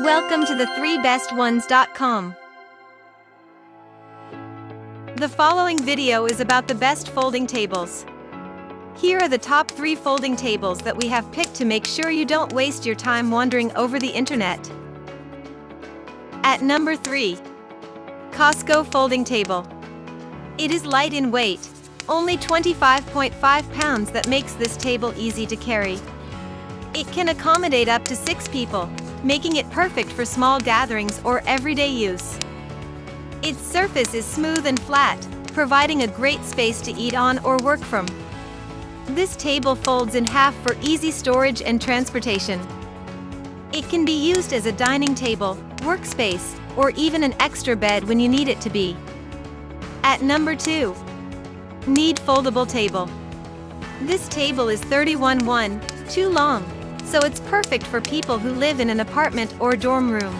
Welcome to the 3bestones.com. The following video is about the best folding tables. Here are the top 3 folding tables that we have picked to make sure you don't waste your time wandering over the internet. At number 3. COSCO Folding Table. It is light in weight, only 25.5 pounds, that makes this table easy to carry. It can accommodate up to 6 people, making it perfect for small gatherings or everyday use. Its surface is smooth and flat, providing a great space to eat on or work from. This table folds in half for easy storage and transportation. It can be used as a dining table, workspace, or even an extra bed when you need it to be. At number 2. Need Foldable Table. This table is 31.1 long, so it's perfect for people who live in an apartment or dorm room.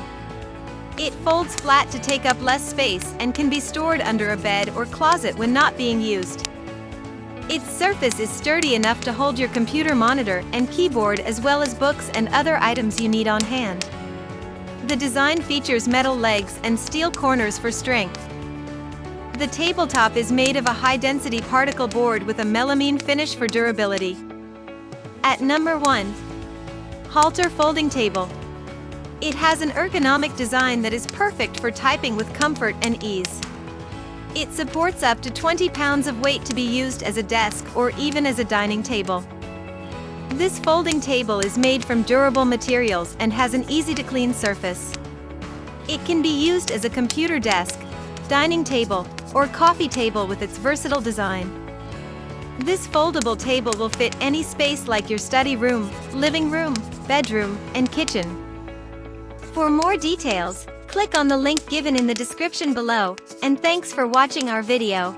It folds flat to take up less space and can be stored under a bed or closet when not being used. Its surface is sturdy enough to hold your computer monitor and keyboard as well as books and other items you need on hand. The design features metal legs and steel corners for strength. The tabletop is made of a high-density particle board with a melamine finish for durability. At number 1. Halter Folding Table. It has an ergonomic design that is perfect for typing with comfort and ease. It supports up to 20 pounds of weight to be used as a desk or even as a dining table. This folding table is made from durable materials and has an easy-to-clean surface. It can be used as a computer desk, dining table, or coffee table with its versatile design. This foldable table will fit any space like your study room, living room, bedroom, and kitchen. For more details, click on the link given in the description below, and thanks for watching our video.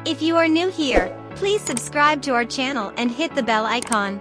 If you are new here, please subscribe to our channel and hit the bell icon.